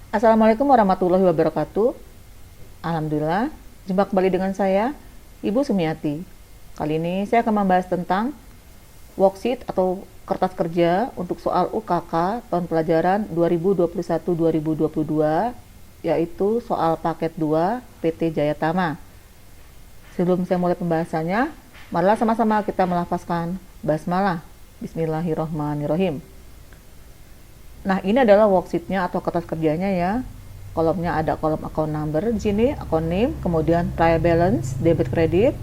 Assalamualaikum warahmatullahi wabarakatuh. Alhamdulillah, jumpa kembali dengan saya, Ibu Sumiati. Kali ini saya akan membahas tentang worksheet atau kertas kerja untuk soal UKK tahun pelajaran 2021-2022, yaitu soal paket 2 PT Jayatama. Sebelum saya mulai pembahasannya, marilah sama-sama kita melafazkan basmalah. Bismillahirrahmanirrahim. Nah, ini adalah worksheetnya atau kertas kerjanya ya. Kolomnya ada kolom account number di sini, account name, kemudian trial balance, debit credit,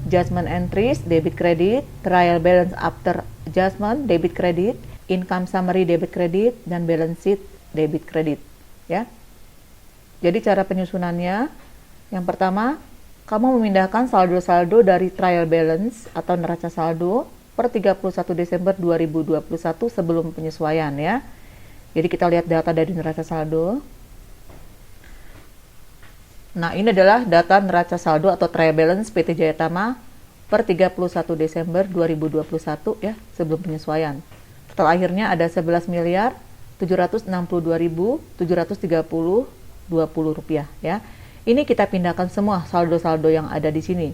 adjustment entries, debit credit, trial balance after adjustment, debit credit, income summary, debit credit, dan balance sheet, debit credit ya. Jadi cara penyusunannya, yang pertama, kamu memindahkan saldo-saldo dari trial balance atau neraca saldo per 31 Desember 2021 sebelum penyesuaian ya. Jadi kita lihat data dari neraca saldo. Nah, ini adalah data neraca saldo atau trial balance PT Jayatama per 31 Desember 2021 ya, sebelum penyesuaian. Total akhirnya ada 11.762.730.20 rupiah ya. Ini kita pindahkan semua saldo-saldo yang ada di sini.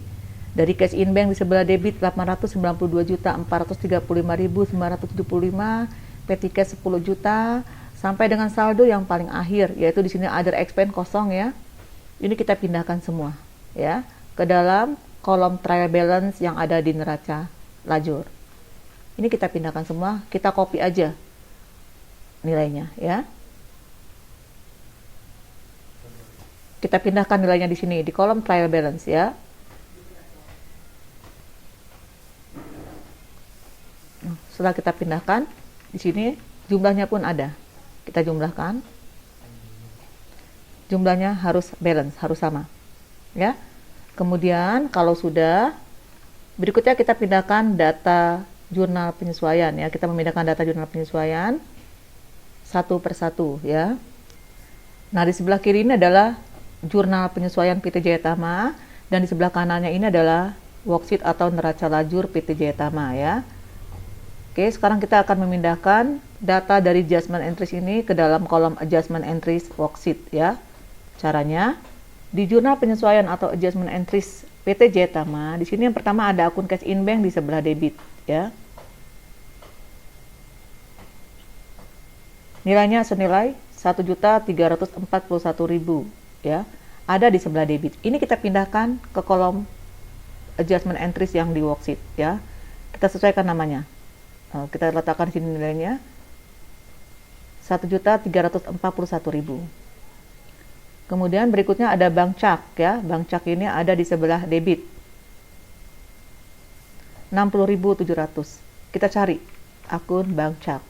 Dari cash in bank di sebelah debit 892.435.975, petty cash 10 juta sampai dengan saldo yang paling akhir, yaitu di sini other expense kosong ya. Ini kita pindahkan semua ya ke dalam kolom trial balance yang ada di neraca lajur. Ini kita pindahkan semua, kita copy aja nilainya ya. Kita pindahkan nilainya di sini di kolom trial balance ya. Setelah kita pindahkan di sini jumlahnya pun ada. Kita jumlahkan. Jumlahnya harus balance, harus sama ya. Kemudian kalau sudah, berikutnya kita pindahkan data jurnal penyesuaian ya. Kita memindahkan data jurnal penyesuaian satu persatu ya. Nah, di sebelah kiri ini adalah jurnal penyesuaian PT Jayatama, dan di sebelah kanannya ini adalah worksheet atau neraca lajur PT Jayatama ya. Oke, sekarang kita akan memindahkan data dari adjustment entries ini ke dalam kolom adjustment entries worksheet ya. Caranya, di jurnal penyesuaian atau adjustment entries PT Jayatama, di sini yang pertama ada akun cash in bank di sebelah debit ya. Nilainya senilai 1.341.000 ya. Ada di sebelah debit. Ini kita pindahkan ke kolom adjustment entries yang di worksheet ya. Kita sesuaikan namanya. Kita letakkan di sini nilainya 1.341.000. Kemudian berikutnya ada bank cak ya. Bank cak ini ada di sebelah debit 60.700. Kita cari akun bank cak.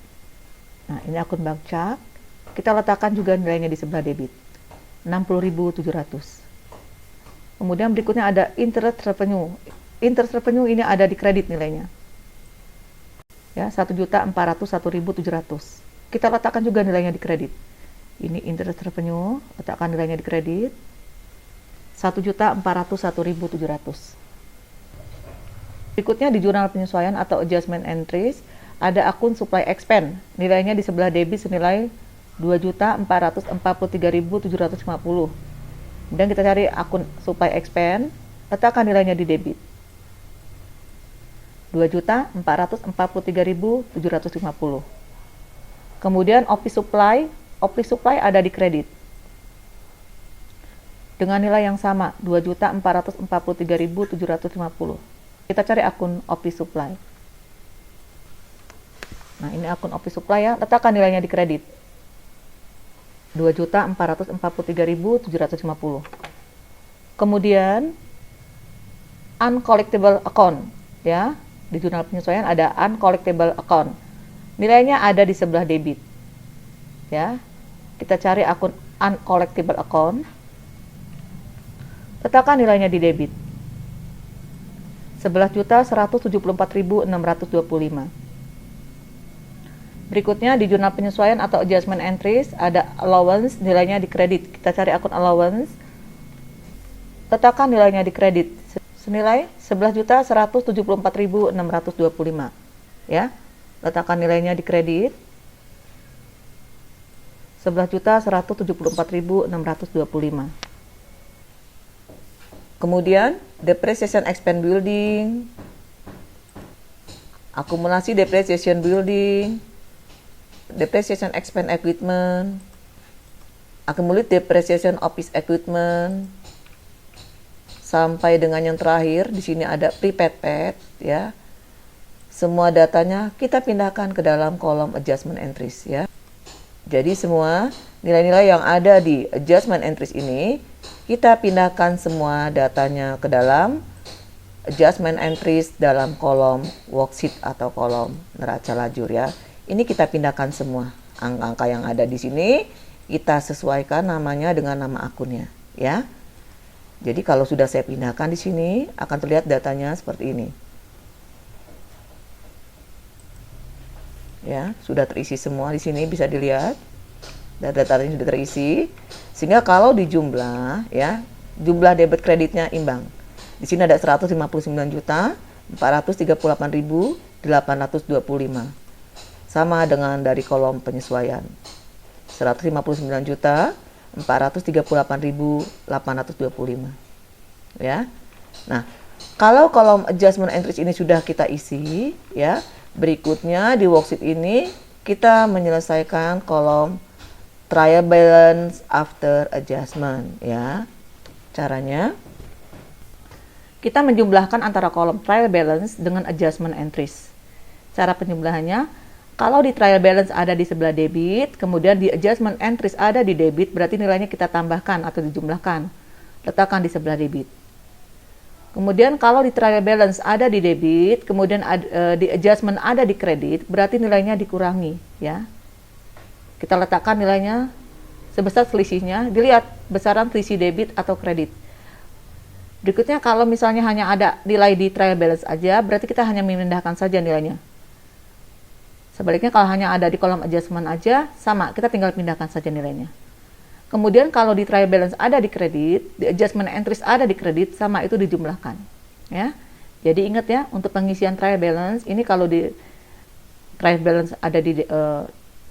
Nah, ini akun bank cak. Kita letakkan juga nilainya di sebelah debit 60.700. Kemudian berikutnya ada interest revenue. Interest revenue ini ada di kredit nilainya ya, 1.401.700. Kita letakkan juga nilainya di kredit. Ini interest revenue, letakkan nilainya di kredit 1.401.700. Berikutnya di jurnal penyesuaian atau adjustment entries ada akun supply expense, nilainya di sebelah debit senilai 2.443.750. Dan kita cari akun supply expense, letakkan nilainya di debit 2.443.750. Kemudian office supply ada di kredit dengan nilai yang sama 2.443.750. Kita cari akun office supply. Nah, ini akun office supply ya, letakkan nilainya di kredit 2.443.750. Kemudian uncollectible account ya, di jurnal penyesuaian ada uncollectible account. Nilainya ada di sebelah debit ya. Kita cari akun uncollectible account, letakkan nilainya di debit 11.174.625. Berikutnya di jurnal penyesuaian atau adjustment entries ada allowance, nilainya di kredit. Kita cari akun allowance, letakkan nilainya di kredit senilai 11.174.625 ya. Letakkan nilainya di kredit 11.174.625. Kemudian depreciation expense building, akumulasi depreciation building, depreciation expense equipment, accumulated depreciation office equipment, sampai dengan yang terakhir di sini ada prepaid pad ya. Semua datanya kita pindahkan ke dalam kolom adjustment entries ya. Jadi semua nilai-nilai yang ada di adjustment entries ini kita pindahkan semua datanya ke dalam adjustment entries dalam kolom worksheet atau kolom neraca lajur ya. Ini kita pindahkan semua. Angka-angka yang ada di sini kita sesuaikan namanya dengan nama akunnya ya. Jadi kalau sudah saya pindahkan di sini akan terlihat datanya seperti ini. Ya, sudah terisi semua di sini bisa dilihat. Data-data ini sudah terisi. Sehingga kalau dijumlah ya, jumlah debit kreditnya imbang. Di sini ada 159.438.825. Sama dengan dari kolom penyesuaian. 159.438.825. Ya. Nah, kalau kolom adjustment entries ini sudah kita isi ya, berikutnya di worksheet ini kita menyelesaikan kolom trial balance after adjustment ya. Caranya kita menjumlahkan antara kolom trial balance dengan adjustment entries. Cara penjumlahannya, kalau di trial balance ada di sebelah debit, kemudian di adjustment entries ada di debit, berarti nilainya kita tambahkan atau dijumlahkan. Letakkan di sebelah debit. Kemudian kalau di trial balance ada di debit, kemudian di adjustment ada di kredit, berarti nilainya dikurangi ya. Kita letakkan nilainya sebesar selisihnya, dilihat besaran selisih debit atau kredit. Berikutnya kalau misalnya hanya ada nilai di trial balance aja, berarti kita hanya memindahkan saja nilainya. Sebaliknya kalau hanya ada di kolom adjustment aja, sama, kita tinggal pindahkan saja nilainya. Kemudian kalau di trial balance ada di kredit, di adjustment entries ada di kredit, sama itu dijumlahkan. Ya. Jadi ingat ya, untuk pengisian trial balance, ini kalau di trial balance ada di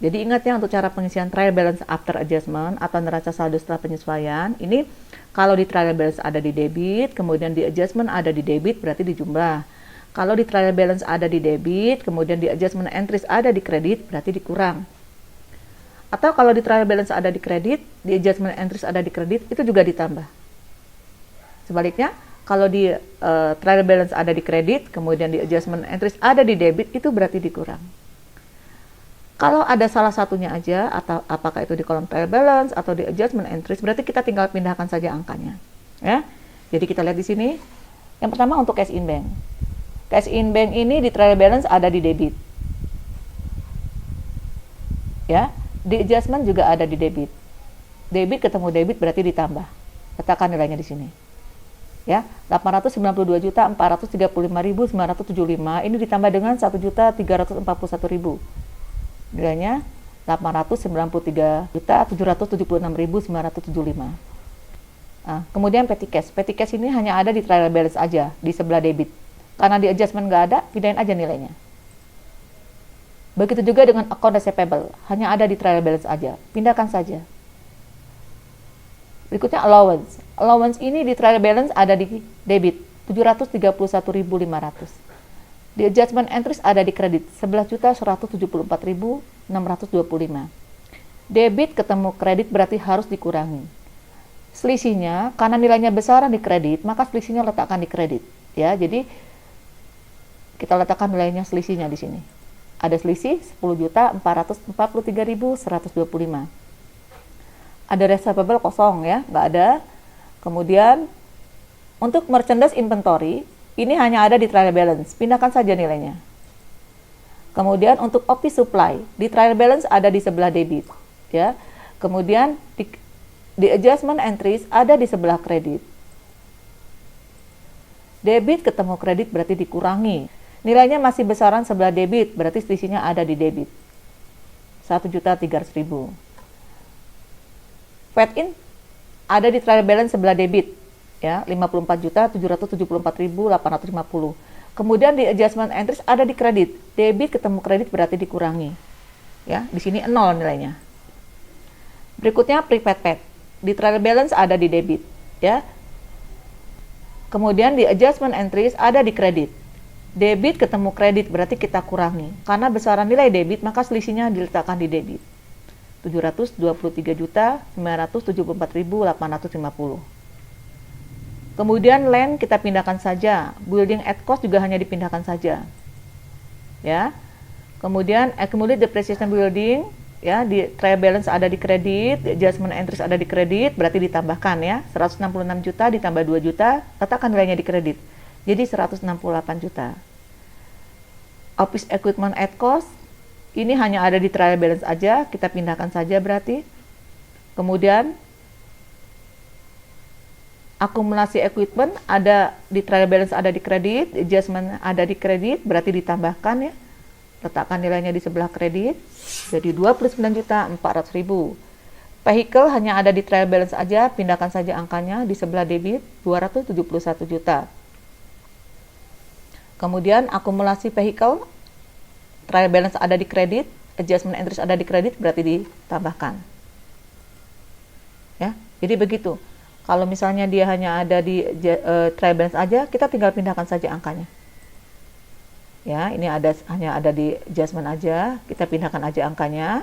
jadi ingat ya, untuk cara pengisian trial balance after adjustment atau neraca saldo setelah penyesuaian, ini kalau di trial balance ada di debit, kemudian di adjustment ada di debit, berarti dijumlah. Kalau di trial balance ada di debit, kemudian di adjustment entries ada di kredit, berarti dikurang. Atau kalau di trial balance ada di kredit, di adjustment entries ada di kredit, itu juga ditambah. Sebaliknya, kalau di trial balance ada di kredit, kemudian di adjustment entries ada di debit, itu berarti dikurang. Kalau ada salah satunya aja, atau apakah itu di kolom trial balance atau di adjustment entries, berarti kita tinggal pindahkan saja angkanya. Ya. Jadi kita lihat di sini. Yang pertama untuk cash in bank. Cash in bank ini di trial balance ada di debit. Ya. Di adjustment juga ada di debit. Debit ketemu debit berarti ditambah. Letakkan nilainya di sini. Ya, 892.435.975 ini ditambah dengan 1.341.000. Nilainya 893.776.975. Nah, kemudian petty cash. Petty cash ini hanya ada di trial balance aja, di sebelah debit. Karena di adjustment nggak ada, pindahin aja nilainya. Begitu juga dengan account receivable, hanya ada di trial balance aja, pindahkan saja. Berikutnya allowance. Allowance ini di trial balance ada di debit, 731.500. Di adjustment entries ada di kredit, 11.174.625. Debit ketemu kredit berarti harus dikurangi. Selisihnya, karena nilainya besar di kredit, maka selisihnya letakkan di kredit. Ya, jadi kita letakkan nilainya selisihnya di sini. Ada selisih 10.443.125. Ada receivable kosong ya, nggak ada. Kemudian untuk merchandise inventory ini hanya ada di trial balance, pindahkan saja nilainya. Kemudian untuk office supply di trial balance ada di sebelah debit, ya. Kemudian di adjustment entries ada di sebelah kredit. Debit ketemu kredit berarti dikurangi. Nilainya masih besaran sebelah debit, berarti selisihnya ada di debit. 1.300.000. Fed in ada di trial balance sebelah debit, ya, 54.774.850. Kemudian di adjustment entries ada di kredit. Debit ketemu kredit berarti dikurangi. Ya, di sini 0 nilainya. Berikutnya prepaid paid. Di trial balance ada di debit, ya. Kemudian di adjustment entries ada di kredit. Debit ketemu kredit berarti kita kurangi. Karena besaran nilai debit maka selisihnya diletakkan di debit. 723.974.850. Kemudian land kita pindahkan saja. Building at cost juga hanya dipindahkan saja. Ya. Kemudian accumulated depreciation building, ya, di trial balance ada di kredit, adjustment entries ada di kredit, berarti ditambahkan, ya. 166 juta ditambah 2 juta, letakkan nilainya di kredit. Jadi 168 juta. Office equipment at cost, ini hanya ada di trial balance aja, kita pindahkan saja berarti. Kemudian akumulasi equipment ada di trial balance ada di kredit, adjustment ada di kredit, berarti ditambahkan, ya. Letakkan nilainya di sebelah kredit, jadi 29.400.000. Vehicle hanya ada di trial balance aja, pindahkan saja angkanya di sebelah debit, 271 juta. Kemudian akumulasi vehicle, trial balance ada di kredit, adjustment entries ada di kredit, berarti ditambahkan. Ya, jadi begitu. Kalau misalnya dia hanya ada di trial balance aja, kita tinggal pindahkan saja angkanya. Ya, ini hanya ada di adjustment aja, kita pindahkan aja angkanya.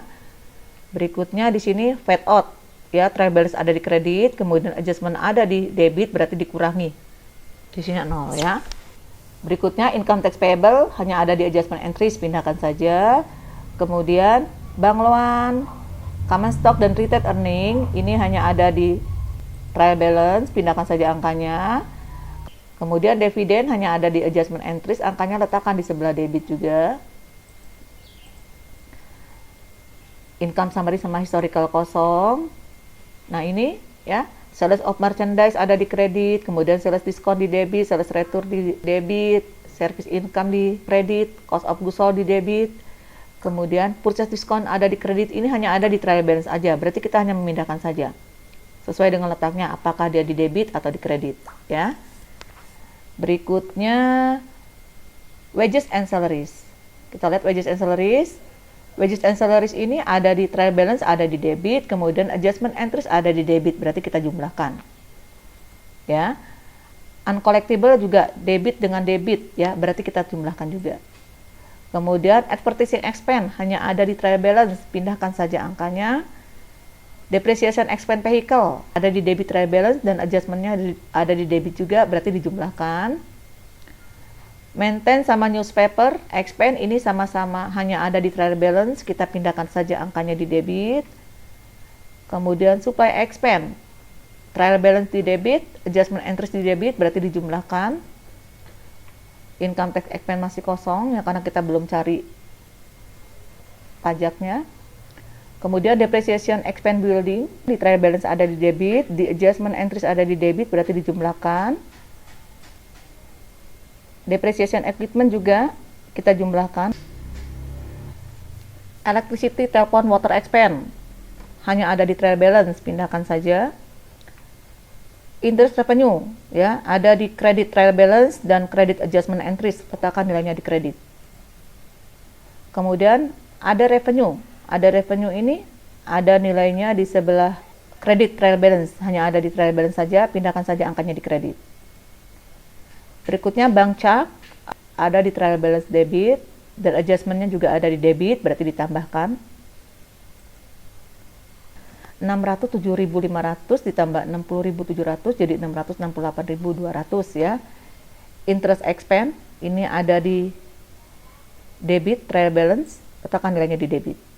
Berikutnya di sini fade out, ya, trial balance ada di kredit, kemudian adjustment ada di debit, berarti dikurangi. Di sini 0, ya. Berikutnya income tax payable hanya ada di adjustment entries, pindahkan saja. Kemudian bank loan, common stock dan retained earning ini hanya ada di trial balance, pindahkan saja angkanya. Kemudian dividen hanya ada di adjustment entries, angkanya letakkan di sebelah debit juga. Income summary sama historical kosong. Nah ini, ya, sales of merchandise ada di kredit, kemudian sales discount di debit, sales return di debit, service income di kredit, cost of goods sold di debit, kemudian purchase discount ada di kredit. Ini hanya ada di trial balance aja, berarti kita hanya memindahkan saja sesuai dengan letaknya, apakah dia di debit atau di kredit, ya. Berikutnya wages and salaries. Kita lihat wages and salaries. Wages and salaries ini ada di trial balance, ada di debit, kemudian adjustment entries ada di debit, berarti kita jumlahkan. Ya. Uncollectible juga debit dengan debit, ya, berarti kita jumlahkan juga. Kemudian advertising expense hanya ada di trial balance, pindahkan saja angkanya. Depreciation expense vehicle ada di debit trial balance dan adjustmentnya ada di debit juga, berarti dijumlahkan. Maintain sama newspaper expense ini sama-sama hanya ada di trial balance, kita pindahkan saja angkanya di debit. Kemudian supply expense, trial balance di debit, adjustment entries di debit, berarti dijumlahkan. Income tax expense masih kosong, ya, karena kita belum cari pajaknya. Kemudian depreciation expense building, di trial balance ada di debit, di adjustment entries ada di debit, berarti dijumlahkan. Depreciation equipment juga kita jumlahkan. Electricity, telepon, water expense hanya ada di trial balance, pindahkan saja. Interest revenue, ya, ada di credit trial balance dan credit adjustment entries, letakkan nilainya di kredit. Kemudian ada revenue. Ada revenue ini, ada nilainya di sebelah kredit trial balance, hanya ada di trial balance saja, pindahkan saja angkanya di kredit. Berikutnya bank check, ada di trial balance debit, dan adjustmentnya juga ada di debit, berarti ditambahkan. 607.500 ditambah 60.700, jadi 668.200, ya. Interest expense, ini ada di debit trial balance, letakkan nilainya di debit.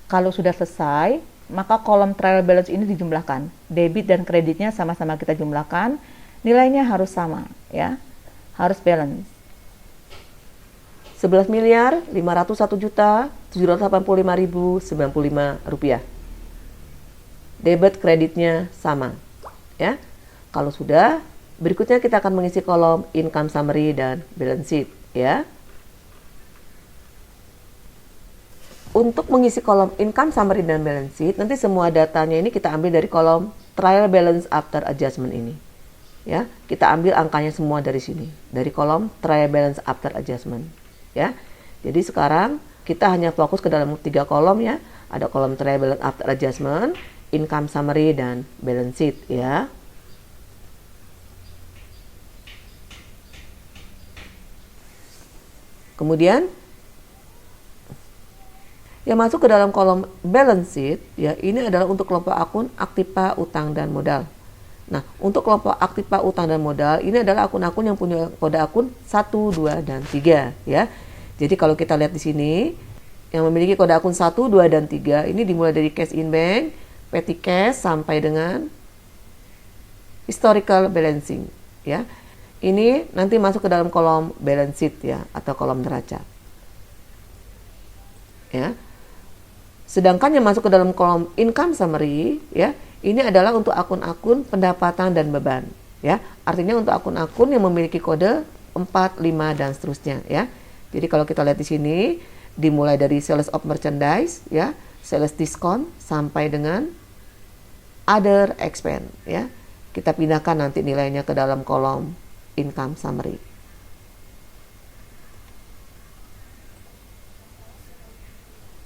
Kalau sudah selesai, maka kolom trial balance ini dijumlahkan. Debit dan kreditnya sama-sama kita jumlahkan. Nilainya harus sama, ya. Harus balance. 11.501.785.095 rupiah. Debit kreditnya sama, ya. Kalau sudah, berikutnya kita akan mengisi kolom income summary dan balance sheet, ya. Untuk mengisi kolom income summary dan balance sheet, nanti semua datanya ini kita ambil dari kolom trial balance after adjustment ini. Ya, kita ambil angkanya semua dari sini, dari kolom trial balance after adjustment. Ya. Jadi sekarang kita hanya fokus ke dalam 3 kolom ya. Ada kolom trial balance after adjustment, income summary, dan balance sheet ya. Kemudian yang masuk ke dalam kolom balance sheet ya, ini adalah untuk kelompok akun aktiva, utang, dan modal. Nah, untuk kelompok aktiva, utang, dan modal ini adalah akun-akun yang punya kode akun 1, 2, dan 3 ya. Jadi kalau kita lihat di sini yang memiliki kode akun 1, 2, dan 3 ini dimulai dari cash in bank, petty cash, sampai dengan historical balancing ya. Ini nanti masuk ke dalam kolom balance sheet ya, atau kolom neraca ya. Sedangkan yang masuk ke dalam kolom income summary ya, ini adalah untuk akun-akun pendapatan dan beban ya. Artinya untuk akun-akun yang memiliki kode 4, 5, dan seterusnya ya. Jadi kalau kita lihat di sini dimulai dari sales of merchandise ya, sales discount, sampai dengan other expense ya. Kita pindahkan nanti nilainya ke dalam kolom income summary.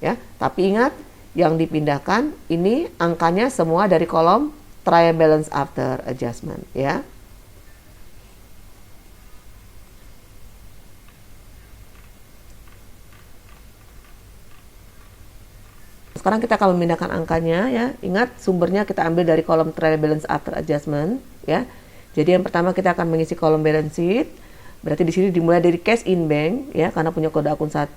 Ya, tapi ingat yang dipindahkan ini angkanya semua dari kolom trial balance after adjustment ya. Sekarang kita akan memindahkan angkanya ya. Ingat sumbernya kita ambil dari kolom trial balance after adjustment ya. Jadi yang pertama kita akan mengisi kolom balance sheet. Berarti di sini dimulai dari cash in bank ya, karena punya kode akun 1,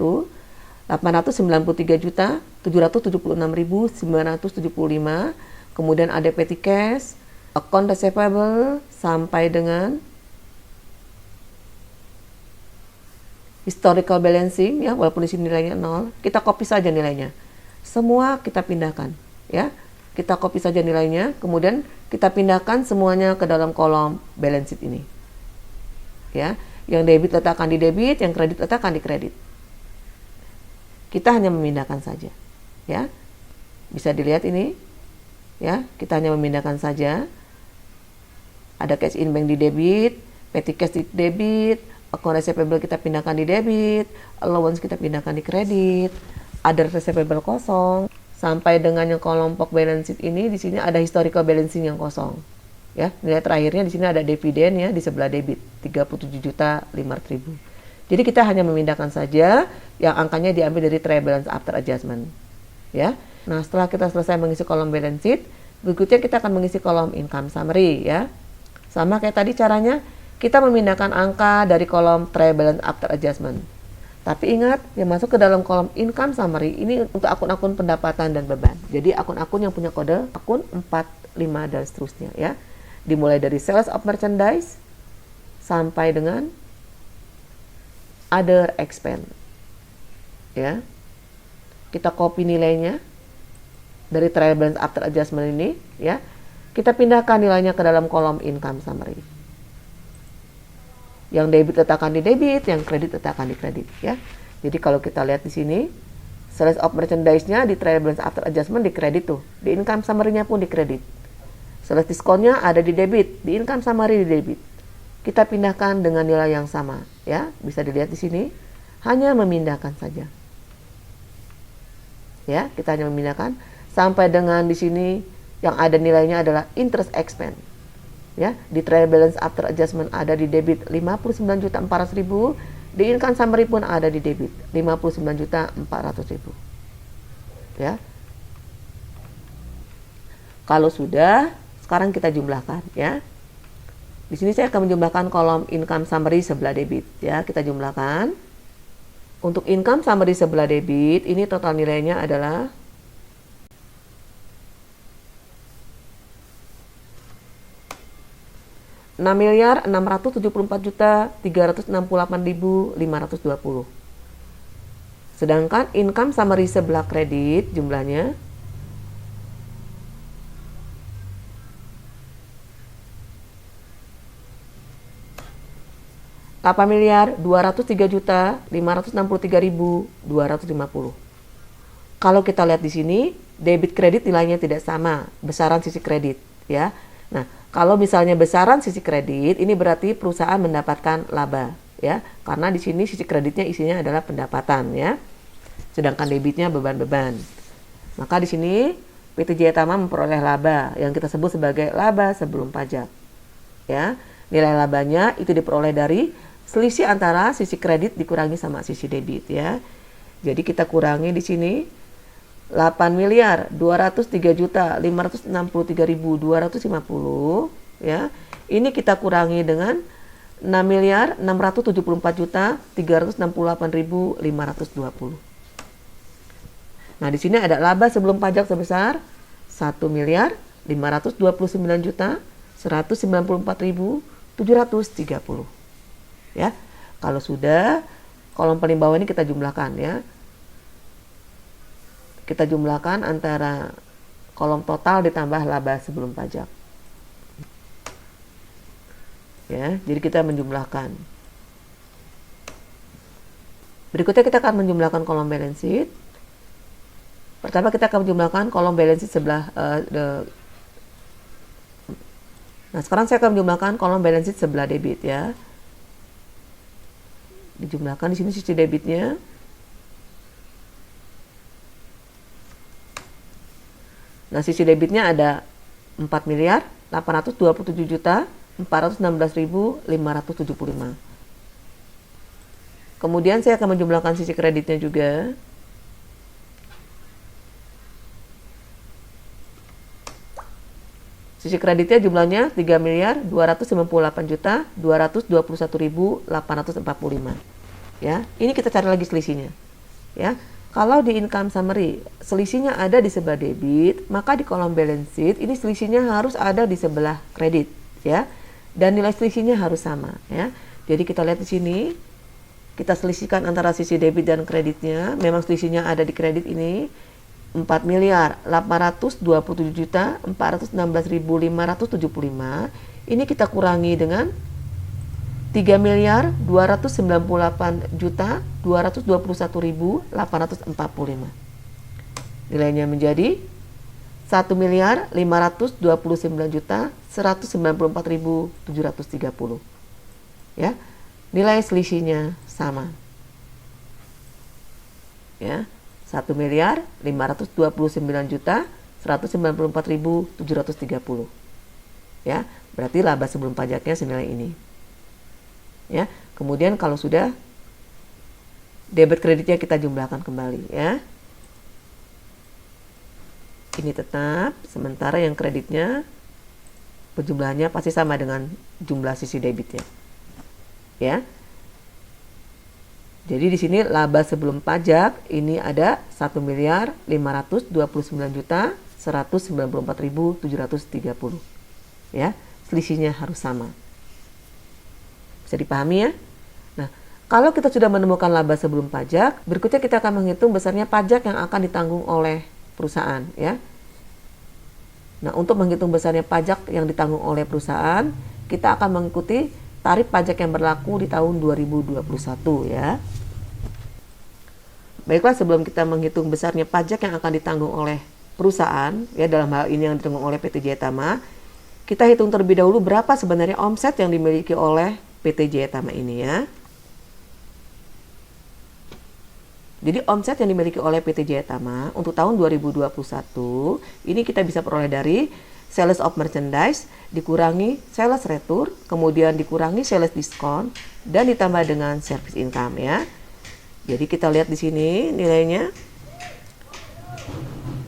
893.776.975. Kemudian ada petty cash, account receivable, sampai dengan historical balancing ya, walaupun di sini nilainya 0, kita copy saja nilainya. Semua kita pindahkan ya. Kita copy saja nilainya, kemudian kita pindahkan semuanya ke dalam kolom balance sheet ini. Ya, yang debit letakkan di debit, yang kredit letakkan di kredit. Kita hanya memindahkan saja. Ya. Bisa dilihat ini. Ya, kita hanya memindahkan saja. Ada cash in bank di debit, petty cash di debit, account receivable kita pindahkan di debit, allowance kita pindahkan di kredit, other receivable kosong. Sampai dengan yang kelompok balance sheet ini, di sini ada historical balancing yang kosong. Ya, nilai terakhirnya di sini ada dividen ya, di sebelah debit 37.500.000. Jadi kita hanya memindahkan saja yang angkanya diambil dari trial balance after adjustment. Ya. Nah, setelah kita selesai mengisi kolom balance sheet, berikutnya kita akan mengisi kolom income summary ya. Sama kayak tadi caranya, kita memindahkan angka dari kolom trial balance after adjustment. Tapi ingat, yang masuk ke dalam kolom income summary ini untuk akun-akun pendapatan dan beban. Jadi akun-akun yang punya kode akun 4, 5, dan seterusnya ya. Dimulai dari sales of merchandise sampai dengan other expense. Ya. Kita copy nilainya dari trial balance after adjustment ini ya. Kita pindahkan nilainya ke dalam kolom income summary. Yang debit letakkan di debit, yang kredit letakkan di kredit ya. Jadi kalau kita lihat di sini, sales of merchandise-nya di trial balance after adjustment di kredit tuh, di income summary-nya pun di kredit. Sales discount-nya ada di debit, di income summary di debit. Kita pindahkan dengan nilai yang sama ya. Bisa dilihat di sini, hanya memindahkan saja. Ya, kita hanya memindahkan sampai dengan di sini yang ada nilainya adalah interest expense. Ya, di trial balance after adjustment ada di debit 59.400.000, di income summary pun ada di debit 59.400.000. Ya. Kalau sudah, sekarang kita jumlahkan ya. Di sini saya akan menjumlahkan kolom income summary sebelah debit ya, kita jumlahkan. Untuk income summary sebelah debit, ini total nilainya adalah 6.674.368.520. Sedangkan income summary sebelah kredit jumlahnya Rp8.203.563.250. Kalau kita lihat di sini, debit kredit nilainya tidak sama, besaran sisi kredit ya. Nah, kalau misalnya besaran sisi kredit, ini berarti perusahaan mendapatkan laba ya, karena di sini sisi kreditnya isinya adalah pendapatan ya. sedangkan debitnya beban-beban. Maka di sini PT Jaya Tama memperoleh laba yang kita sebut sebagai laba sebelum pajak. Ya, nilai labanya itu diperoleh dari selisih antara sisi kredit dikurangi sama sisi debit ya. Jadi kita kurangi di sini 8.203.563.250 ya. Ini kita kurangi dengan 6.674.368.520. Nah, di sini ada laba sebelum pajak sebesar 1.529.194.730. Ya. Kalau sudah, kolom paling bawah ini kita jumlahkan ya. Kita jumlahkan antara kolom total ditambah laba sebelum pajak. Ya, jadi kita menjumlahkan. Berikutnya kita akan menjumlahkan kolom balance sheet. Pertama kita akan menjumlahkan kolom balance sheet sebelah Nah, sekarang saya akan menjumlahkan kolom balance sheet sebelah debit ya. Dijumlahkan di sini sisi debitnya. Nah, sisi debitnya ada 4.827.416.575. Kemudian saya akan menjumlahkan sisi kreditnya juga. Sisi kreditnya jumlahnya 3.298.221.845. Ya, ini kita cari lagi selisihnya. Ya. Kalau di income summary selisihnya ada di sebelah debit, maka di kolom balance sheet ini selisihnya harus ada di sebelah kredit, ya. Dan nilai selisihnya harus sama, ya. Jadi kita lihat di sini, kita selisihkan antara sisi debit dan kreditnya. Memang selisihnya ada di kredit ini 4.827.416.575. Ini kita kurangi dengan 3.298.221.845. Nilainya menjadi 1.529.194.730. Ya, nilai selisihnya sama. Ya, 1.529.194.730. Ya, berarti laba sebelum pajaknya senilai ini. Ya, kemudian kalau sudah debit kreditnya kita jumlahkan kembali ya. Ini tetap, sementara yang kreditnya penjumlahannya pasti sama dengan jumlah sisi debitnya. Ya. Jadi di sini laba sebelum pajak ini ada 1.529.194.730. Ya, selisihnya harus sama. Bisa dipahami ya? Nah, kalau kita sudah menemukan laba sebelum pajak, berikutnya kita akan menghitung besarnya pajak yang akan ditanggung oleh perusahaan ya. Nah, untuk menghitung besarnya pajak yang ditanggung oleh perusahaan, kita akan mengikuti tarif pajak yang berlaku di tahun 2021 ya. Baiklah, sebelum kita menghitung besarnya pajak yang akan ditanggung oleh perusahaan ya, dalam hal ini yang ditanggung oleh PT Jaya Tama, kita hitung terlebih dahulu berapa sebenarnya omset yang dimiliki oleh PT Jaya Tama ini ya. Jadi omset yang dimiliki oleh PT Jaya Tama untuk tahun 2021 ini kita bisa peroleh dari sales of merchandise dikurangi sales retur, kemudian dikurangi sales discount dan ditambah dengan service income ya. Jadi kita lihat di sini nilainya.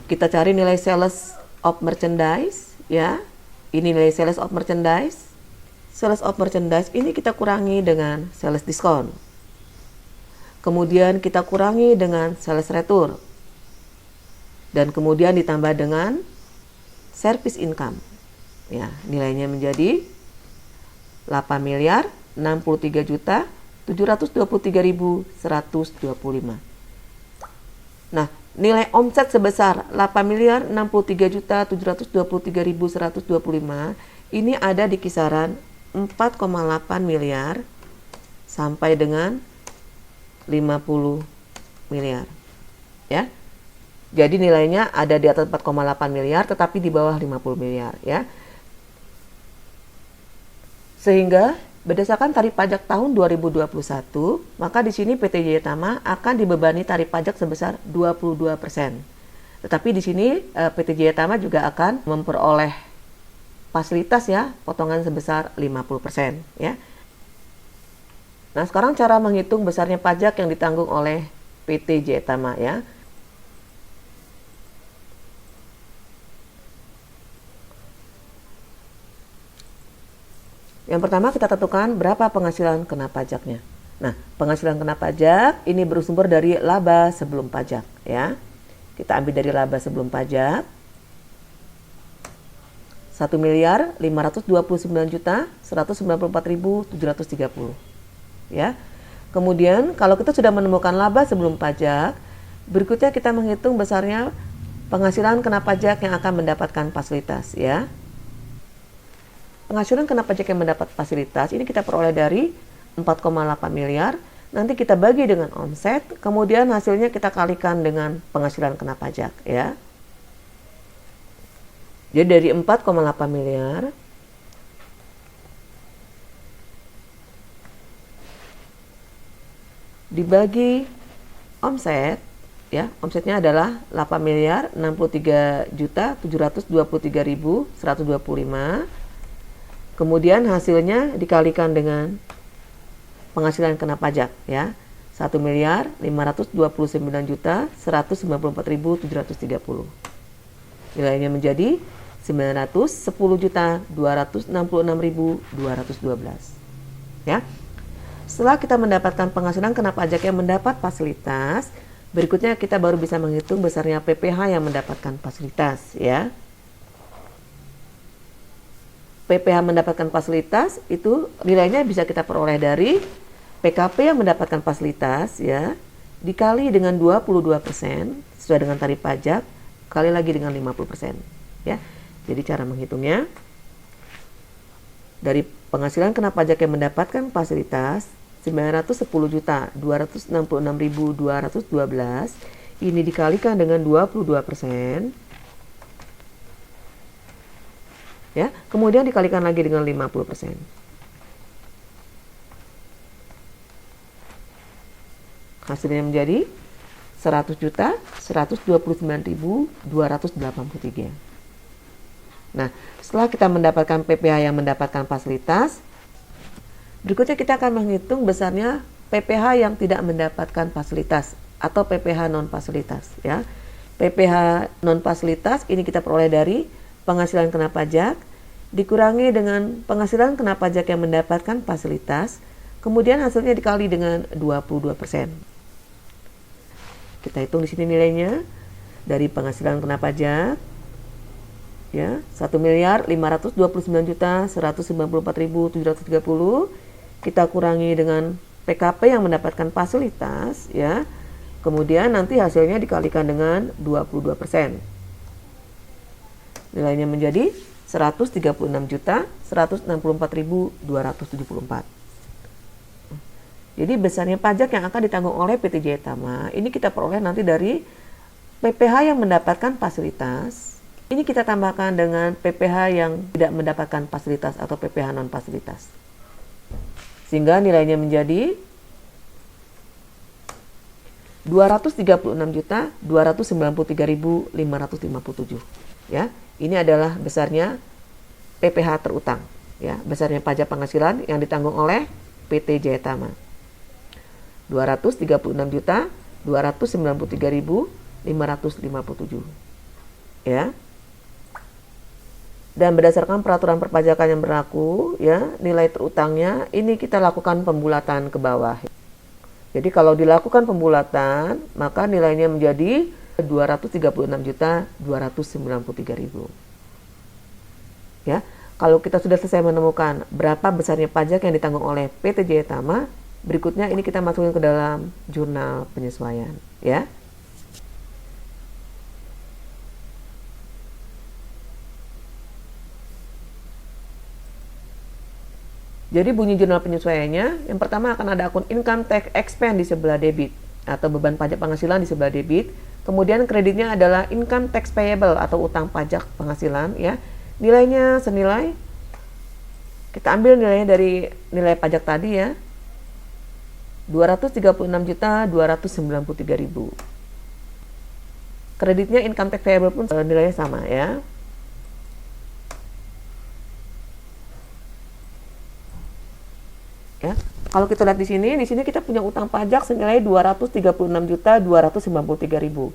Kita cari nilai sales of merchandise ya. Ini nilai sales of merchandise. Sales of merchandise ini kita kurangi dengan sales discount. Kemudian kita kurangi dengan sales retur. Dan kemudian ditambah dengan service income. Ya, nilainya menjadi 8.063.723.125. Nah, nilai omset sebesar 8.063.723.125 ini ada di kisaran 4,8 miliar sampai dengan 50 miliar. Ya. Jadi nilainya ada di atas 4,8 miliar tetapi di bawah 50 miliar ya. Sehingga Berdasarkan tarif pajak tahun 2021, maka di sini PT Jaya Tama akan dibebani tarif pajak sebesar 22%. Tetapi di sini PT Jaya Tama juga akan memperoleh fasilitas ya, potongan sebesar 50% ya. Nah, sekarang cara menghitung besarnya pajak yang ditanggung oleh PT Jaya Tama ya. Yang pertama kita tentukan berapa penghasilan kena pajaknya. Nah, penghasilan kena pajak ini bersumber dari laba sebelum pajak ya. Kita ambil dari laba sebelum pajak. 1.529.194.730 ya. Kemudian kalau kita sudah menemukan laba sebelum pajak, berikutnya kita menghitung besarnya penghasilan kena pajak yang akan mendapatkan fasilitas ya. Penghasilan kena pajak yang mendapat fasilitas ini kita peroleh dari 4,8 miliar. Nanti kita bagi dengan omset, kemudian hasilnya kita kalikan dengan penghasilan kena pajak ya. Jadi dari 4,8 miliar dibagi omset ya, omsetnya adalah 8.063.723.125. Kemudian hasilnya dikalikan dengan penghasilan kena pajak ya, 1.529.194.730. Nilainya menjadi 910.266.212 ya. Setelah kita mendapatkan penghasilan kena pajak yang mendapat fasilitas, berikutnya kita baru bisa menghitung besarnya PPh yang mendapatkan fasilitas ya. PPh mendapatkan fasilitas itu nilainya bisa kita peroleh dari PKP yang mendapatkan fasilitas ya, dikali dengan 22% sesuai dengan tarif pajak, kali lagi dengan 50% ya. Jadi cara menghitungnya dari penghasilan kena pajak yang mendapatkan fasilitas 910.266.212 ini dikalikan dengan 22% ya, kemudian dikalikan lagi dengan 50%. Hasilnya menjadi 100.129.283. Nah, setelah kita mendapatkan PPh yang mendapatkan fasilitas, berikutnya kita akan menghitung besarnya PPh yang tidak mendapatkan fasilitas atau PPh non fasilitas ya. PPh non fasilitas ini kita peroleh dari penghasilan kena pajak dikurangi dengan penghasilan kena pajak yang mendapatkan fasilitas, kemudian hasilnya dikali dengan 22%. Kita hitung di sini nilainya dari penghasilan kena pajak ya, 1.529.194.730 kita kurangi dengan PKP yang mendapatkan fasilitas ya. Kemudian nanti hasilnya dikalikan dengan 22%. Nilainya menjadi 136.164.274. Jadi besarnya pajak yang akan ditanggung oleh PT Jaya Tama ini kita peroleh nanti dari PPh yang mendapatkan fasilitas. Ini kita tambahkan dengan PPh yang tidak mendapatkan fasilitas atau PPh non fasilitas. Sehingga nilainya menjadi 236.293.557 ya. Ini adalah besarnya PPh terutang ya, besarnya pajak penghasilan yang ditanggung oleh PT Jaya Tama. 236.293.557 ya. Dan berdasarkan peraturan perpajakan yang berlaku ya, nilai terutangnya ini kita lakukan pembulatan ke bawah. Jadi kalau dilakukan pembulatan, maka nilainya menjadi 236.293.000. Ya, kalau kita sudah selesai menemukan berapa besarnya pajak yang ditanggung oleh PT Jaya Tama, berikutnya ini kita masukin ke dalam jurnal penyesuaian, ya. Jadi bunyi jurnal penyesuaiannya, yang pertama akan ada akun income tax expense di sebelah debit atau beban pajak penghasilan di sebelah debit. Kemudian kreditnya adalah income tax payable atau utang pajak penghasilan ya. Nilainya senilai Kita ambil nilainya dari nilai pajak tadi ya. 236.293.000. Kreditnya income tax payable pun nilainya sama ya. Ya. Kalau kita lihat di sini kita punya utang pajak senilai 236.293.000.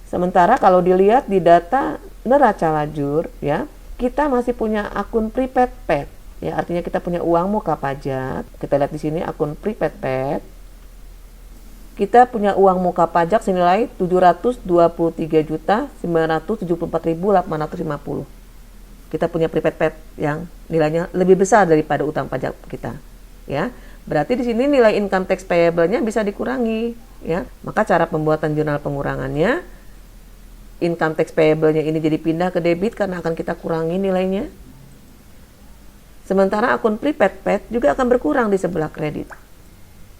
Sementara kalau dilihat di data neraca lajur ya, kita masih punya akun prepaid pad. Ya, artinya kita punya uang muka pajak. Kita lihat di sini akun prepaid pad. Kita punya uang muka pajak senilai 723.974.850. Kita punya prepaid pad yang nilainya lebih besar daripada utang pajak kita. Ya, berarti di sini nilai income tax payable-nya bisa dikurangi. Ya, maka cara pembuatan jurnal pengurangannya, income tax payable-nya ini jadi pindah ke debit karena akan kita kurangi nilainya. Sementara akun prepaid pad juga akan berkurang di sebelah kredit.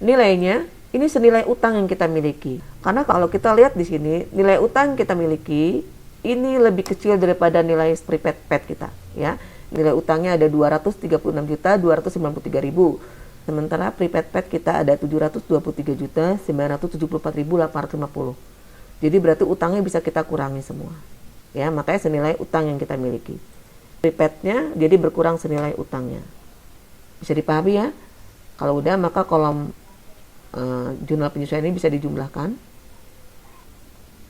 Nilainya ini senilai utang yang kita miliki. Karena kalau kita lihat di sini, nilai utang yang kita miliki ini lebih kecil daripada nilai prepaid pad kita, ya. Nilai utangnya ada 236.293.000. Sementara prepaid pad kita ada 723.974.850. Jadi berarti utangnya bisa kita kurangi semua. Ya, makanya senilai utang yang kita miliki. Prepaid-nya jadi berkurang senilai utangnya. Bisa dipahami ya? Kalau udah, maka kolom jurnal penyesuaian ini bisa dijumlahkan.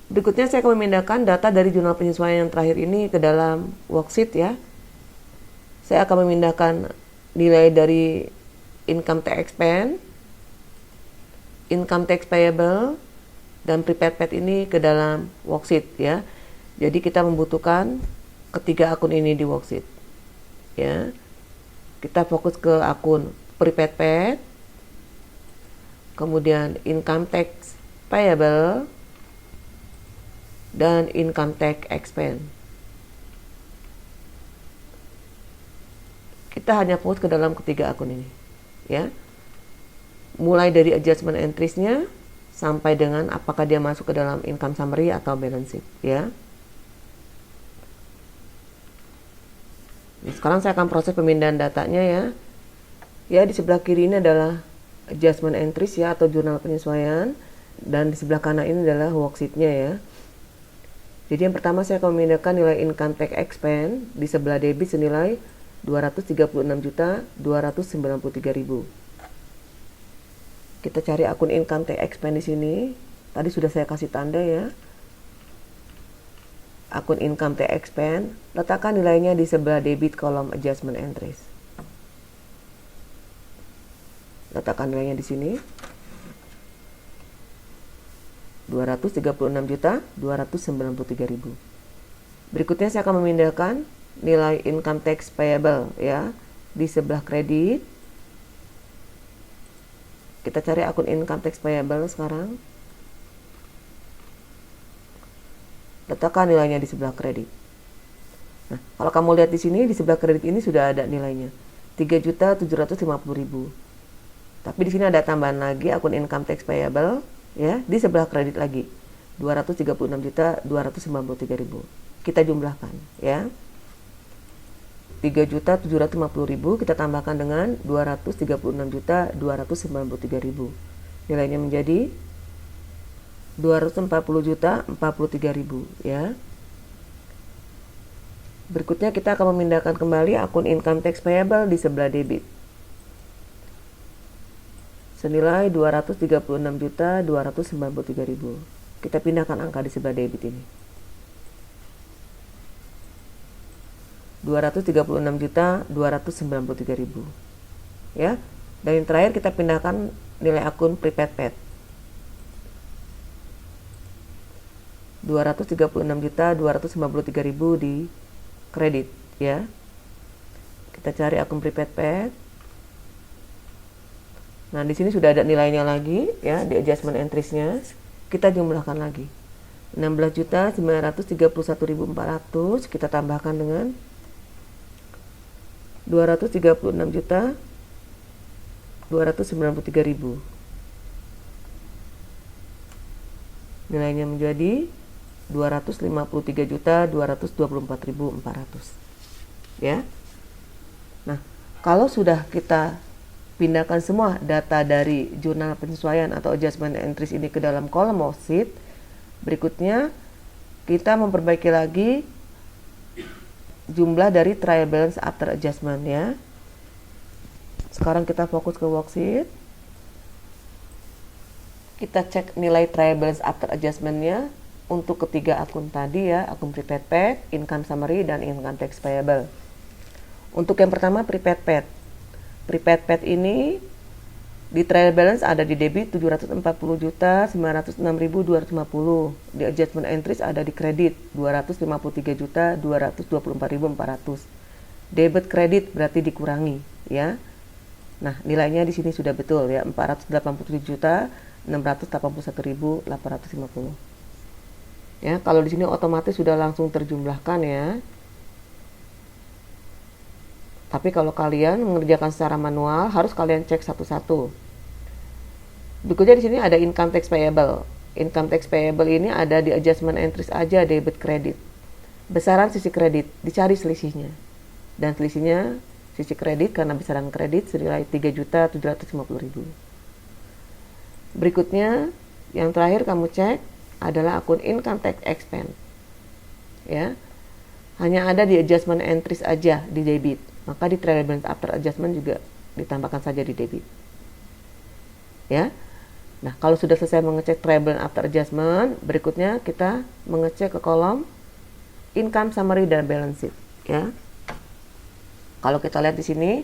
Berikutnya saya akan memindahkan data dari jurnal penyesuaian yang terakhir ini ke dalam worksheet ya. Saya akan memindahkan nilai dari income tax expense, income tax payable, dan prepaid pad ini ke dalam worksheet ya. Jadi kita membutuhkan ketiga akun ini di worksheet ya. Kita fokus ke akun prepaid pad, kemudian income tax payable, dan income tax expense. Kita hanya fokus ke dalam ketiga akun ini ya. Mulai dari adjustment entries-nya sampai dengan apakah dia masuk ke dalam income summary atau balance sheet ya. Sekarang saya akan proses pemindahan datanya ya. Ya, di sebelah kiri ini adalah adjustment entries ya, atau jurnal penyesuaian, dan di sebelah kanan ini adalah worksheet-nya ya. Jadi yang pertama saya akan memindahkan nilai income tax expense di sebelah debit senilai 236.293.000. Kita cari akun income tax expense di sini. Tadi sudah saya kasih tanda ya. Akun income tax expense, letakkan nilainya di sebelah debit kolom adjustment entries. Letakkan nilainya di sini. 236.293.000. Berikutnya saya akan memindahkan nilai income tax payable ya di sebelah kredit. Kita cari akun income tax payable sekarang. Letakkan nilainya di sebelah kredit. Nah, kalau kamu lihat di sini, di sebelah kredit ini sudah ada nilainya 3.750.000. Tapi di sini ada tambahan lagi akun income tax payable ya di sebelah kredit lagi 236.293.000. Kita jumlahkan ya. 3.750.000 kita tambahkan dengan 236.293.000. Nilainya menjadi 240.043.000 ya. Berikutnya kita akan memindahkan kembali akun income tax payable di sebelah debit senilai 236.293.000. Kita pindahkan angka di sebelah debit ini. 236.293.000 ya. Dan yang terakhir kita pindahkan nilai akun prepaid pad 236.253.000 di kredit ya. Kita cari akun prepaid pad. Nah, di sini sudah ada nilainya lagi ya di adjustment entries-nya. Kita jumlahkan lagi. 16.931.400 kita tambahkan dengan 236.293.000. Nilainya menjadi 253.224.400 ya. Nah, Kalau sudah kita pindahkan semua data dari jurnal penyesuaian atau adjustment entries ini ke dalam kolom worksheet, berikutnya kita memperbaiki lagi jumlah dari trial balance after adjustment ya. Sekarang kita fokus ke worksheet. Kita cek nilai trial balance after adjustment-nya untuk ketiga akun tadi ya, akun prepaid paid, income summary, dan income tax payable. Untuk yang pertama prepaid paid. Prepaid paid ini di trial balance ada di debit 740.906.250, di adjustment entries ada di kredit 253.224.400, debit kredit berarti dikurangi ya. Nah nilainya di sini sudah betul ya, 487.681.850 ya. Kalau di sini otomatis sudah langsung terjumlahkan ya. Tapi kalau kalian mengerjakan secara manual harus kalian cek satu-satu. Berikutnya di sini ada income tax payable. Income tax payable ini ada di adjustment entries aja, debit kredit. Besaran sisi kredit dicari selisihnya. Dan selisihnya sisi kredit karena besaran kredit senilai 3.750.000. Berikutnya yang terakhir kamu cek adalah akun income tax expense. Ya. Hanya ada di adjustment entries aja di debit. Maka di trial balance after adjustment juga ditambahkan saja di debit. Ya. Nah, kalau sudah selesai mengecek trial balance after adjustment, berikutnya kita mengecek ke kolom income summary dan balance sheet, ya. Kalau kita lihat di sini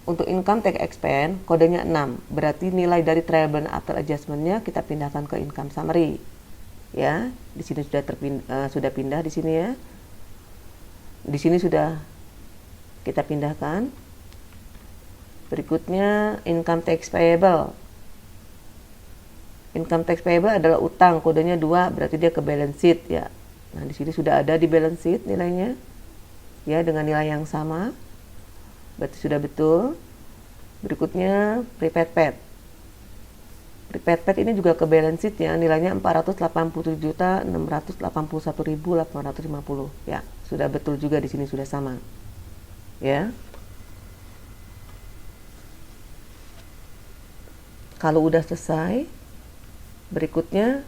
untuk income tax expense kodenya 6, berarti nilai dari trial balance after adjustment-nya kita pindahkan ke income summary. Ya, di sini sudah pindah di sini ya. Di sini sudah kita pindahkan. Berikutnya income tax payable. Income tax payable adalah utang, kodenya 2, berarti dia ke balance sheet ya. Nah, di sini sudah ada di balance sheet nilainya. Ya, dengan nilai yang sama. Berarti sudah betul. Berikutnya prepaid paid. Prepaid paid ini juga ke balance sheet ya, nilainya 487.681.850 ya. Sudah betul juga di sini sudah sama. Ya. Kalau udah selesai, berikutnya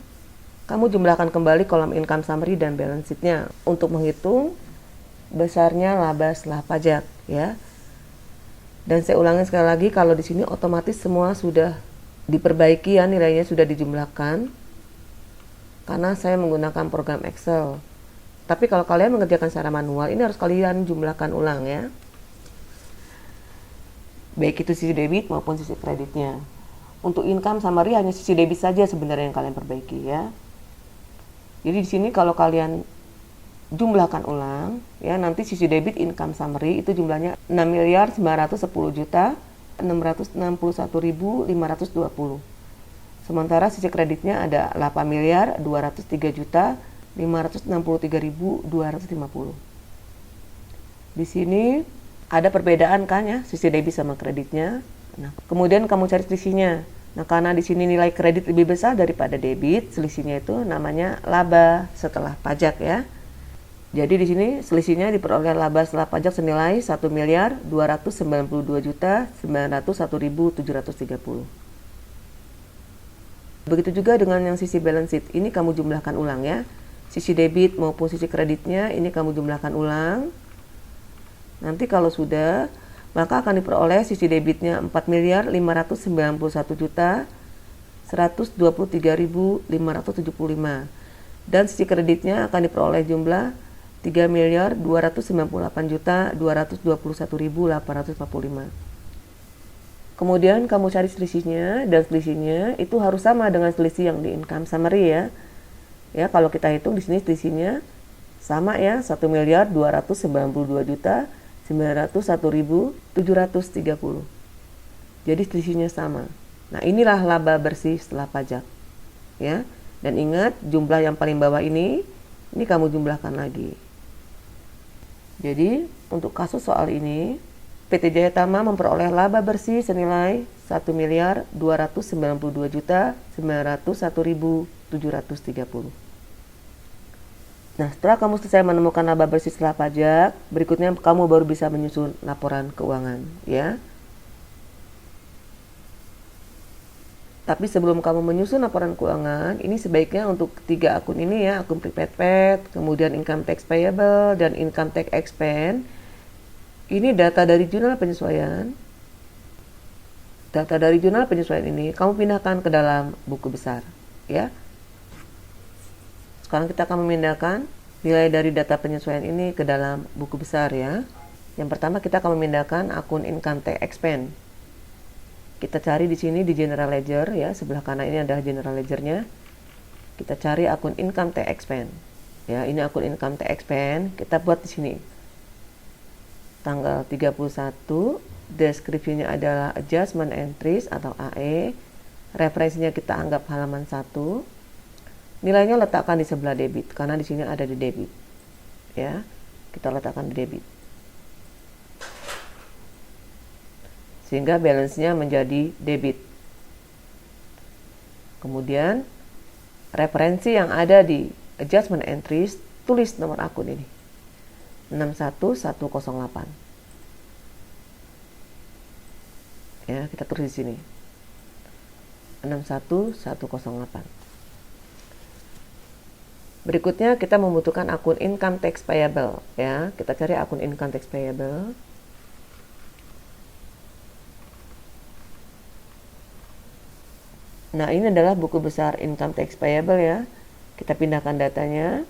kamu jumlahkan kembali kolom income summary dan balance sheet-nya untuk menghitung besarnya laba setelah pajak ya. Dan saya ulangi sekali lagi, kalau di sini otomatis semua sudah diperbaiki ya, nilainya sudah dijumlahkan karena saya menggunakan program Excel. Tapi kalau kalian mengerjakan secara manual, ini harus kalian jumlahkan ulang ya. Baik itu sisi debit maupun sisi kreditnya. Untuk income summary hanya sisi debit saja sebenarnya yang kalian perbaiki ya. Jadi di sini kalau kalian jumlahkan ulang ya, nanti sisi debit income summary itu jumlahnya 6.910.661.520. Sementara sisi kreditnya ada 8.203.563.250. Di sini ada perbedaan kan ya, sisi debit sama kreditnya. Nah, kemudian kamu cari selisihnya. Nah, karena di sini nilai kredit lebih besar daripada debit, selisihnya itu namanya laba setelah pajak ya. Jadi di sini selisihnya diperoleh laba setelah pajak senilai 1.292.901.730. Begitu juga dengan yang sisi balance sheet. Ini kamu jumlahkan ulang ya. Sisi debit maupun sisi kreditnya ini kamu jumlahkan ulang. Nanti kalau sudah, maka akan diperoleh sisi debitnya 4.191.123.575 dan sisi kreditnya akan diperoleh jumlah 3.298.221.845. Kemudian kamu cari selisihnya, dan selisihnya itu harus sama dengan selisih yang di income summary ya. Ya, kalau kita hitung di sini selisihnya sama ya, 1.291.901.730. Jadi selisihnya sama. Nah, inilah laba bersih setelah pajak. Ya. Dan ingat, jumlah yang paling bawah ini kamu jumlahkan lagi. Jadi, untuk kasus soal ini, PT Jaya Tama memperoleh laba bersih senilai 1.292.901.730. Nah, setelah kamu selesai menemukan laba bersih setelah pajak, berikutnya kamu baru bisa menyusun laporan keuangan, ya. Tapi sebelum kamu menyusun laporan keuangan, ini sebaiknya untuk ketiga akun ini ya, akun prepaid pet, kemudian income tax payable, dan income tax expense. Ini data dari jurnal penyesuaian. Data dari jurnal penyesuaian ini kamu pindahkan ke dalam buku besar, ya. Sekarang kita akan memindahkan nilai dari data penyesuaian ini ke dalam buku besar ya. Yang pertama kita akan memindahkan akun income tax expense. Kita cari di sini di general ledger ya, sebelah kanan ini adalah general ledgernya. Kita cari akun income tax expense. Ya, ini akun income tax expense, kita buat di sini. Tanggal 31, deskripsinya adalah adjustment entries atau AE. Referensinya kita anggap halaman 1. Nilainya letakkan di sebelah debit karena di sini ada di debit. Ya. Kita letakkan di debit. Sehingga balance-nya menjadi debit. Kemudian referensi yang ada di adjustment entries, tulis nomor akun ini. 61108. Ya, kita tulis di sini. 61108. Berikutnya kita membutuhkan akun income tax payable ya. Kita cari akun income tax payable. Nah, ini adalah buku besar income tax payable ya. Kita pindahkan datanya.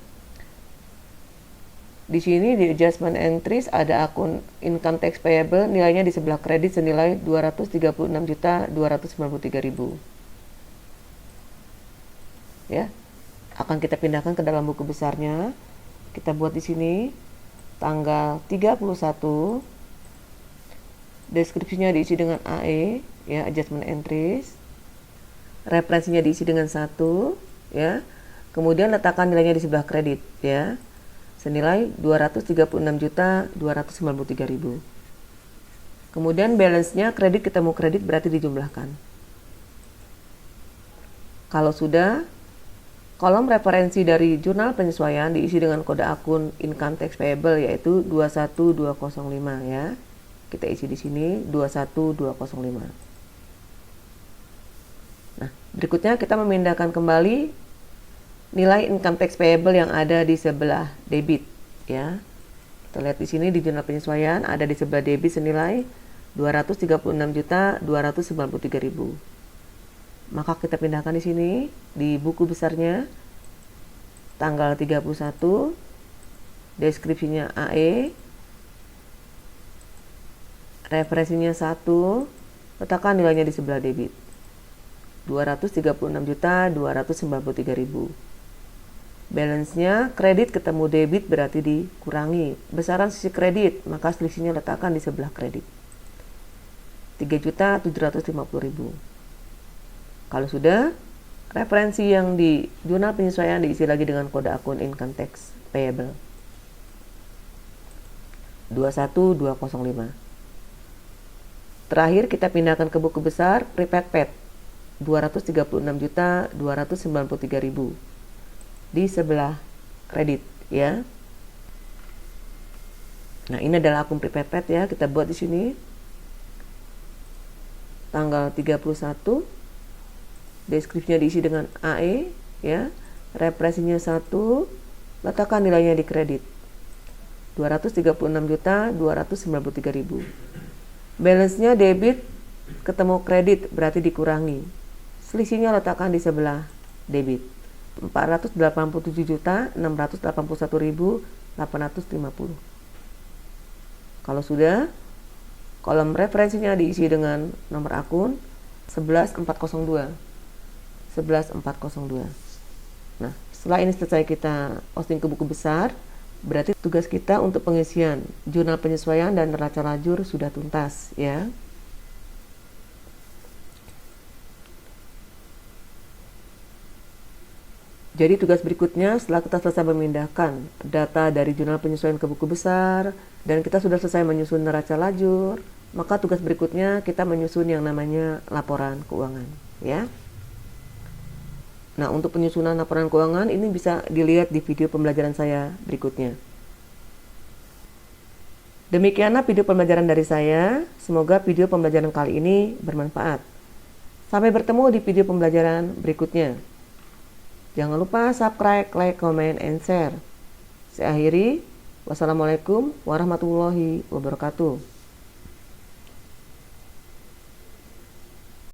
Di sini di adjustment entries ada akun income tax payable, nilainya di sebelah kredit senilai 236.293.000. Ya. Akan kita pindahkan ke dalam buku besarnya. Kita buat di sini tanggal 31. Deskripsinya diisi dengan AE ya, adjustment entries. Referensinya diisi dengan 1 ya. Kemudian letakkan nilainya di sebelah kredit ya. Senilai 236.293.000. Kemudian balance-nya kredit ketemu kredit berarti dijumlahkan. Kalau sudah, kolom referensi dari jurnal penyesuaian diisi dengan kode akun income tax payable yaitu 21205 ya. Kita isi di sini 21205. Nah, berikutnya kita memindahkan kembali nilai income tax payable yang ada di sebelah debit ya. Kita lihat di sini di jurnal penyesuaian ada di sebelah debit senilai 236.293.000. Maka kita pindahkan di sini di buku besarnya tanggal 31, deskripsinya AE, referensinya 1, letakkan nilainya di sebelah debit 236.293.000. Balance-nya kredit ketemu debit berarti dikurangi besaran sisi kredit, maka selisihnya letakkan di sebelah kredit 3.750.000. Kalau sudah, referensi yang di jurnal penyesuaian diisi lagi dengan kode akun income tax payable 21205. Terakhir kita pindahkan ke buku besar prepaid pet 236.293.000 di sebelah kredit ya. Nah, ini adalah akun prepaid pet ya, kita buat di sini tanggal 31. Deskripsinya diisi dengan AE ya. Referensinya 1, letakkan nilainya di kredit 236.293.000. Balance-nya debit ketemu kredit berarti dikurangi. Selisihnya letakkan di sebelah debit 487.681.850. Kalau sudah, kolom referensinya diisi dengan nomor akun 11402. Nah, setelah ini selesai kita posting ke buku besar, berarti tugas kita untuk pengisian jurnal penyesuaian dan neraca lajur sudah tuntas ya. Jadi tugas berikutnya setelah kita selesai memindahkan data dari jurnal penyesuaian ke buku besar dan kita sudah selesai menyusun neraca lajur, maka tugas berikutnya kita menyusun yang namanya laporan keuangan ya. Nah, untuk penyusunan laporan keuangan ini bisa dilihat di video pembelajaran saya berikutnya. Demikianlah video pembelajaran dari saya. Semoga video pembelajaran kali ini bermanfaat. Sampai bertemu di video pembelajaran berikutnya. Jangan lupa subscribe, like, comment, and share. Saya akhiri. Wassalamualaikum warahmatullahi wabarakatuh.